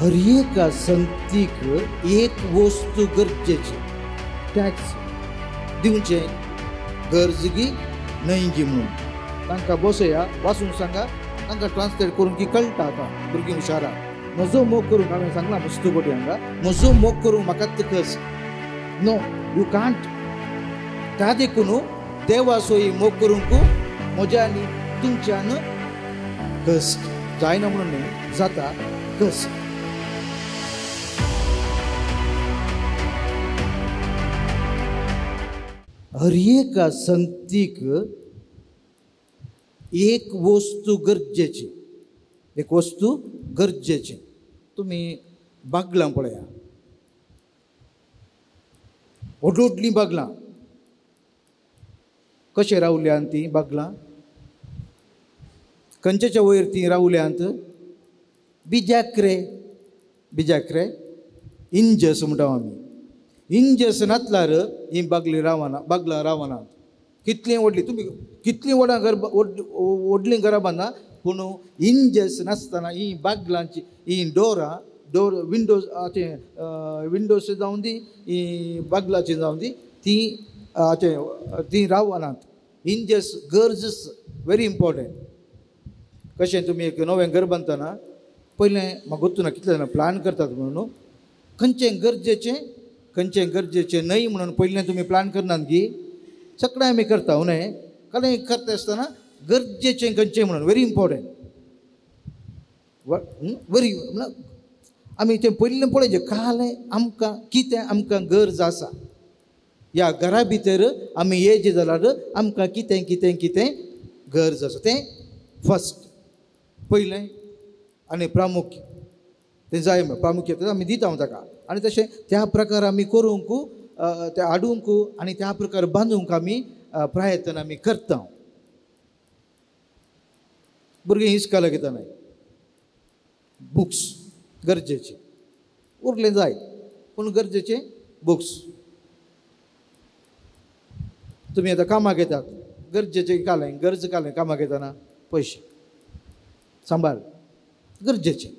हर एका संगतीक एक वस्तू गरजेची टॅक्स दिवचे गरजगी न्हयगी म्हणून तांकां बसया वाचून सांगा तांकां ट्रान्सलेट करून की कळटा आता भुरगीं हुशार म्हजो मोग करूंक हांवें सांगलां मस्तू बटी हांगा म्हजो मोग करूंक म्हाका तकस नो यू कांट त्या देखून देवाचो ही मोग करूंक म्हज्या आनी तुमच्यान कस जायना म्हणून न्ही जाता कस हर एका संगतीक एक वस्तू गरजेची एक वस्तू गरजेची तुम्ही बागलां पळया व्हडली बागलां कशें रावल्यांत ती बागलां खंयच्या वयर ती रावल्यांत बिजाक्रे इंजस म्हणटा आमी इंजस नातल्यार ही बागलां रावना कितलीं व्हडली तुमी कितलीं व्हडलीं घरां बांदना पूण इंजस नासतना ही बागलांची ही डोर विंडोज जावं दी ही बागलाची जावं दी ती रावनात इंजस गरज व्हेरी इम्पॉर्टंट कशें तुमी एक नवें घर बांदतना पयलें म्हाका गोतूना कितले जाणां प्लान करतात म्हणून खंयचें गरजेचें न्हय म्हणून पयलें तुमी प्लान करनात की सगळें आमी करता न्हय काले करता आसतना गरजेचें खंयचें म्हणून व्हेरी इम्पॉर्टंट व्हेरी आमी तें पयलें पळयचें कालें आमकां गरज आसा ह्या घरा भितर आमी येयचे जाल्यार आमकां कितें गरज आसा तें फस्ट पयलें आनी प्रामुख्य तें जाय प्रामुख्य आमी दिता ताका आनी तशें त्या प्रकार आमी करूंक तें हाडूंक आनी त्या प्रकार बांदूंक आमी प्रयत्न आमी करता भुरगीं हिसकाला घेता न्हय बुक्स गरजेचे उरलें जाय पूण गरजेचे बुक्स तुमी आतां कामाक येतात गरजेचें गरज कालें कामाक येतना पयशे सांबाळ गरजेचें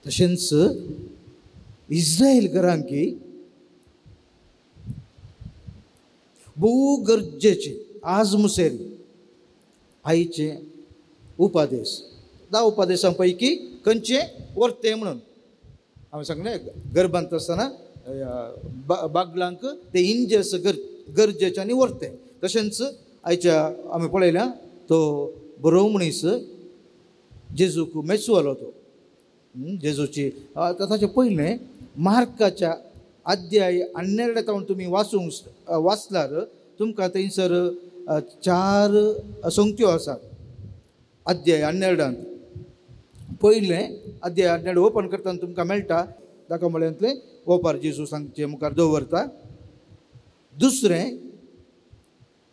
तशेंच इस्रायल घरांकी भोव गरजेचे आज मुसेरी आईचे उपादेश 10 उपदेशां पैकी खंयचे वर्ते म्हणून हांवें सांगलें घर बांदता आसतना बागलांक ते इंजस गरजेचे आनी वर्ते तशेंच आयच्या आमी पळयल्या तो बरो मनीस जेजूक मेसूवालो तो जेजूची ताचे पयलें मार्काच्या अध्याय 12 तुमी वाचल्यार तुमकां थंयसर 4 संगत्यो आसात अध्याय 12 पयलें अध्याय 12 ओपन करतना तुमकां मेळटा ताका म्हळ्यांतलें ओपार जेजू सांगचे मुखार दवरता दुसरें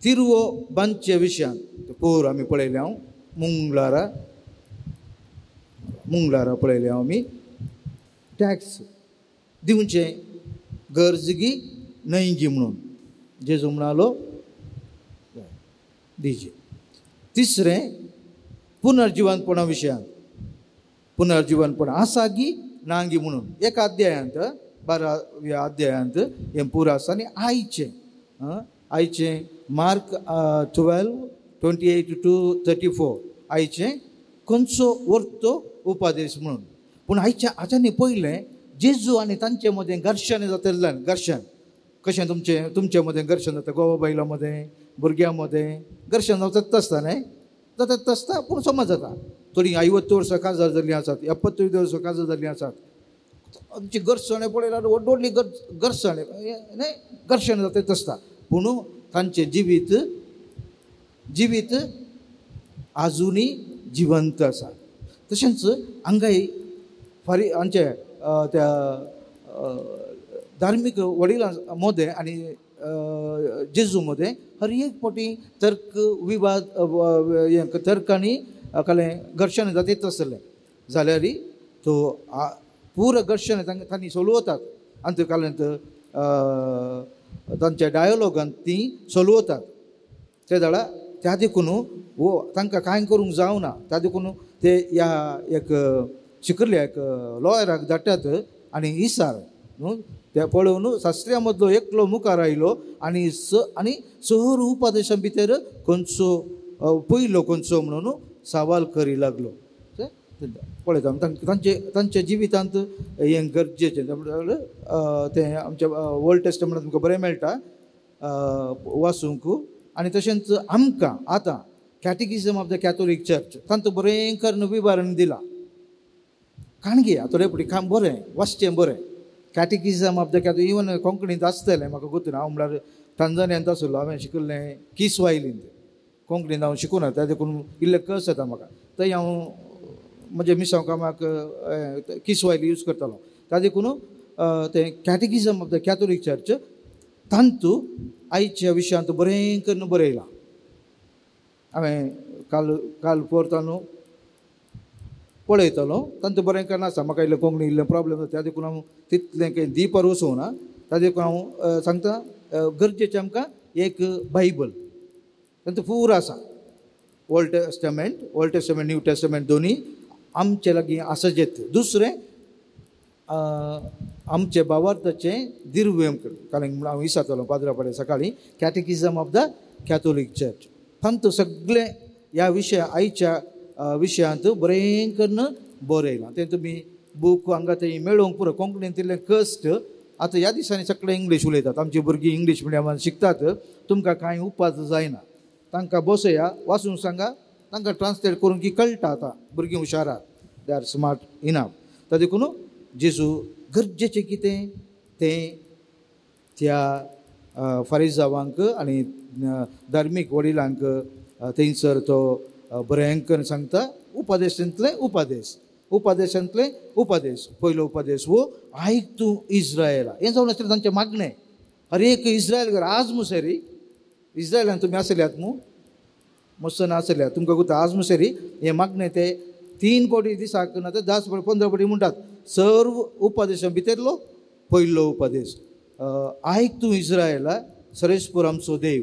तिरवो बांदचे विशयान पोर आमी पळयले हांव मुंगलारा पळयले हांव आमी टॅक्स दिवचे गरजगी न्हयगी म्हणून जेजू म्हणालो दिजे तिसरें पुनर्जीवनपणा विशयान पुनर्जीवनपण आसा गी नांगी म्हणून एका अध्यायांत 12व्या अध्यायांत हें पुरो आसा आनी आयचें मार्क 12:28-34 आयचें खंयचो वर्तो उपदेश म्हणून पूण हाच्यानी पयलें जेजू आनी तांचे मदें घर्शण जातलें घर्शण कशें तुमचे मदें घर्शण जाता घोवा बायलां मदें भुरग्यां मदें घर्शण जाता आसता न्हय जाता आसता पूण समज जाता थोडी 50 वर्सां काजार जाल्लीं आसात 75 वर्सां काजार जाल्लीं आसात आमची घर्शण पळयल्यार व्हडली घर्शण न्हय घर्शण जाता आसता पूण तांचें जिवीत आजुनी जिवंत आसा तशेंच हांगाय आमचे त्या धार्मीक वडिलां मदें आनी जेजू मदें हर एक फावटी तर्क आनी घर्शण जातीत आसलें जाल्यार तो पूर घर्शण तांणी सोलवतात अंतकालांत तांच्या डायलॉगांत ती सोलवतात ते जाल्यार त्या देखून तांकां कांय करूंक जावना त्या देखून ते ह्या एक शिकल्याक लॉयराक धाडटात आनी इसार न्हू ते पळोवन शास्त्र्या मदलो एकलो मुखार आयलो आनी सहर उपादेशा भितर खंयचो पयलो खंयचो म्हणून सवाल करी लागलो पळयता तांचे जिवितांत हें गरजेचें तें आमच्या ओल्ड टेस्टमेंटांत तुमकां बरें मेळटा वाचूंक आनी तशेंच आमकां आतां कॅटेकिझम ऑफ द कॅथोलीक चर्च तांचो बरें करून विवरण दिलां काणगे थोडे फुडें काम बरें वाचचें बरें कॅटेकिझम ऑफ द कॅथोलीक इवन कोंकणींत आसतलें म्हाका गुर्तूना हांव म्हळ्यार टांजानियांत आसलो हांवें शिकल्लें किस्वाहिलींत कोंकणींत हांव शिकूना त्या देखून इल्लें कस येता म्हाका थंय हांव म्हणजे मिसांव कामाक किस्वाहिली यूज करतालो त्या देखून तें कॅटेकिझम ऑफ द कॅथोलीक चर्च तांतू आयच्या विशयांत बरें करून बरयलां हांवें काल परतां न्हू पळयतालो तांतू बरें करून आसा म्हाका इल्लें कोंकणी इल्लें प्रॉब्लेम जाता त्या देखून हांव तितलें काही दिपार वचूंक ना त्या देखून हांव सांगता गरजेचें आमकां एक बायबल तांतू पुरो आसा ओल्ड टेस्टमेंट न्यू टेस्टमेंट दोनी आमचे लागीं आसजेत दुसरें आमचे भावार्थाचें दिर्वेम कारण हांव विचारतालो पाद्रापडे सकाळीं कॅटेकिझम ऑफ द कॅथोलीक चर्च तांतू सगळे ह्या विशया आयच्या विशयांत बरें करून बरयलां तें तुमी बूक हांगा थंय मेळोवंक पुरो कोंकणींत इल्लें कश्ट आतां ह्या दिसांनी सगळे इंग्लीश उलयतात आमची भुरगीं इंग्लीश मिडियमांत शिकतात तुमकां कांय उपास जायना तांकां बसया वाचूंक सांगा तांकां ट्रान्सलेट करून की कळटा आतां भुरगीं हुशार आहात दे आर स्मार्ट इनफ ताका देखून जेजू गरजेचें कितें तें त्या फारिजावांक आनी धार्मीक वडिलांक थंयसर तो बरें करून सांगता उपदेशांतले उपदेश पयलो उपदेश वो आयक तूं इस्रायला हें जावन आसलें तांचें मागणें अरे एक इस्रायल घर आज मुसेरी इस्रायलान तुमी आसल्यात न्हू मस्त आसल्यात तुमकां गुता आज मुसेरी हें मागणें ते 3 फावटी दिसाक ना ते 10 फावटी 15 फावटी म्हणटात सर्व उपदेशा भितरलो पयलो उपदेश आयक तूं इस्रायला सरेस्पूर आमचो देव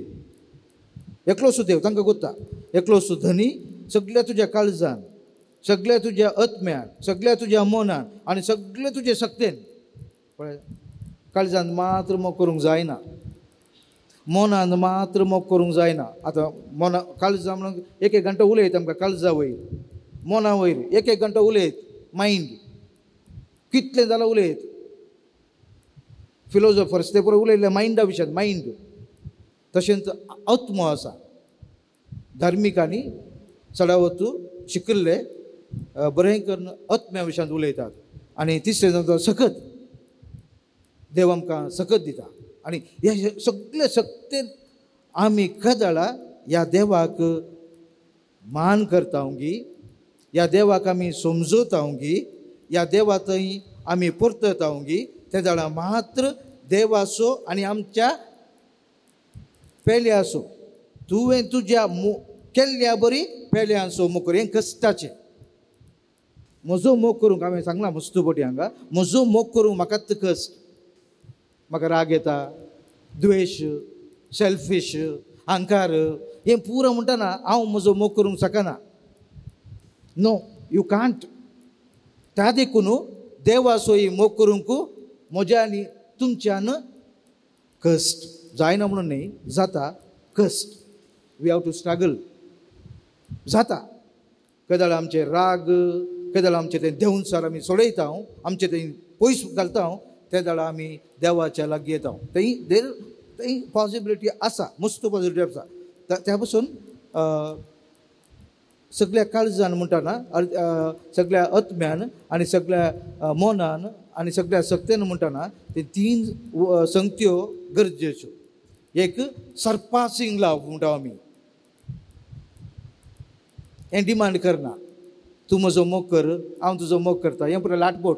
एकलोसो देव तांकां गुता एकलोसो धनी सगळ्या तुज्या काळजान सगळ्या तुज्या आत्म्यान सगळ्या तुज्या मनान आनी सगळे तुजे सक्तेन पळय काळजान मात्र मोग करूंक जायना मनान मात्र मोग करूंक जायना आतां मना काळजा म्हणून एक घंटो उलयत आमकां काळजा वयर मना वयर एक घंटो उलयत मायंड कितलें जालां उलयत फिलोसॉफर्स ते पुरो उलयले मायंडा विशयांत मायंड तशेंच आत्मो आसा धार्मिकांनी चडावतू शिकिल्ले बरें करून आत्म्या विशयांत उलयतात आनी तिसरें जाता सकत देव आमकां सकत दिता आनी हे सगळे सक्तेन आमी कदळा ह्या देवाक मान करतावंगी ह्या देवाक आमी समजोतावंगी ह्या देवा थंय आमी परततावंगी ते जाणा मात्र देवाचो आनी आमच्या पेल्याचो तुवें तुज्या केल्ल्या बरी पेल्याचो मोग कर हें कश्टाचें म्हजो मोग करूंक हांवें सांगलां मस्तुपटी हांगा म्हजो मोग करूंक म्हाकाच कश्ट म्हाका राग येता द्वेश सेल्फीश अहंकार हें पुरो म्हणटाना हांव म्हजो मोग करूंक शकना नो यू कांट त्या देखून देवाचो ही मोग करूंक म्हज्या आनी तुमच्यान कश्ट जायना म्हणून न्ही जाता कश्ट वी हॅव टू स्ट्रगल जाता कदाळ आमचे राग कदाळ आमचे ते देंवचार आमी सोडयता आमचे ते पयस घालता ते जाणा आमी देवाच्या लागीं येता थंय पॉसिबिलिटी आसा मस्त पॉसिबिलिटी आसा त्या पासून सगळ्या काळजान म्हणटाना सगळ्या आत्म्यान आनी सगळ्या मनान आनी सगळ्या सक्तेन म्हणटाना ते 3 संगत्यो गरजेच्यो एक सरपासींग लव म्हणटा आमी हें डिमांड करना तूं म्हजो मोग कर हांव तुजो मोग करता हें पुरो लाटपोट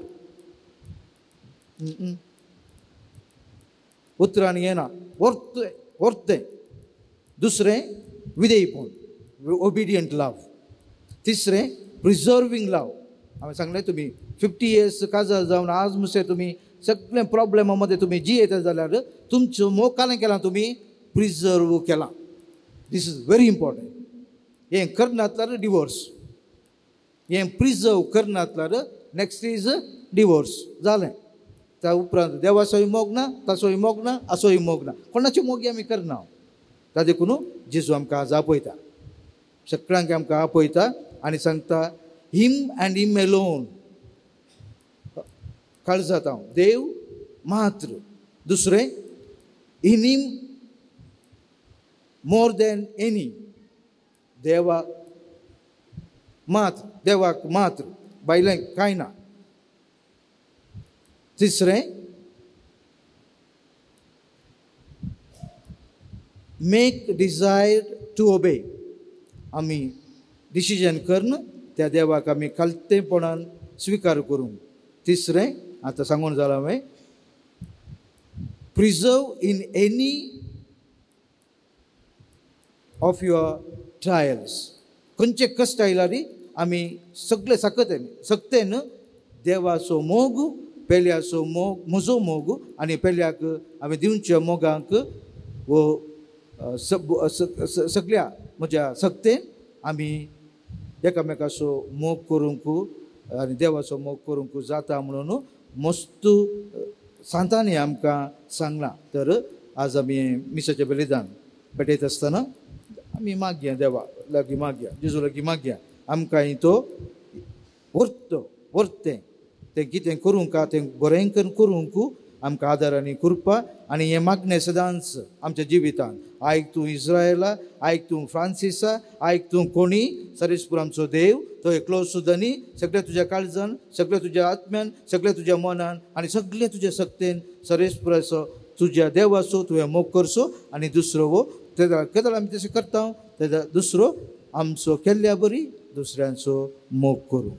उतरान येना वर्तें दुसरें विधेयपण ओबिडियंट लव तिसरें प्रिजर्विंग लव हांवें सांगलें तुमी 50 years काजार जावन आज मुसे तुमी सगळे प्रॉब्लेमा मध्ये तुमी जियेता जाल्यार तुमचो मोग कालें केलां तुमी प्रिजर्व केलां दीस इज व्हेरी इम्पॉर्टंट हें करनातल्यार डिवोर्स हें प्रिजर्व करनातल्यार नेक्स्ट इज डिवोर्स जालें. त्या उपरांत देवाचोय मोग ना, ताचोय मोग ना, आसोय मोग ना, कोणाची मोगी आमी करना. ताजे देखून जेजू आमकां आज आपयता, सगळ्यांक आमकां आपयता आनी सांगता हिम अँड हिम एलोन. काळजात हांव देव मात्र. दुसरें in him more than any. देवाक मात्र, बायलांक कांय ना. तिसरें मेक डिझायर टू ओबे. आमी डिसिजन करन त्या देवाक आमी खालतेपणान स्विकार करूंक. तिसरें आतां सांगून जालां हांवें, preserve in any of your trials. खंयचे कश्ट आयल्यारी आमी सगळे सक्तेन देवाचो मोग, पेल्याचो मोग, म्हजो मोग आनी पेल्याक आमी दिवच्या मोगांक वो सगळ्या म्हज्या सक्तेन आमी एकामेकाचो मोग करूंक आनी देवाचो मोग करूंक जाता म्हणून मस्त सांतांनी आमकां सांगलां. तर आज आमी मिसाचें बलिदान पेटयत आसतना आमी मागया, देवा लागीं मागया, जेजू लागीं मागया आमकां तो व्हरतें तें कितें करूंक तें बरें करूंक आमकां आदार आनी कृपा. आनी हें मागणें सदांच आमच्या जिवितांत. आयक तूं इस्रायला, आयक तूं फ्रांसिसा, आयक तूं कोणी, सरेस्पूर आमचो देव तो एकलो सुद्दां न्ही. सगळ्या तुज्या काळजान, सगळ्या तुज्या आत्म्यान, सगळ्या तुज्या मनान आनी सगळ्या तुज्या सक्तेन सरेस्पुराचो तुज्या देवाचो तुवें मोग करचो. आनी दुसरो वो केदां आमी तशें करता, तेदा दुसरो आमचो केल्ल्या बरी दुसऱ्यांचो मोग करूं.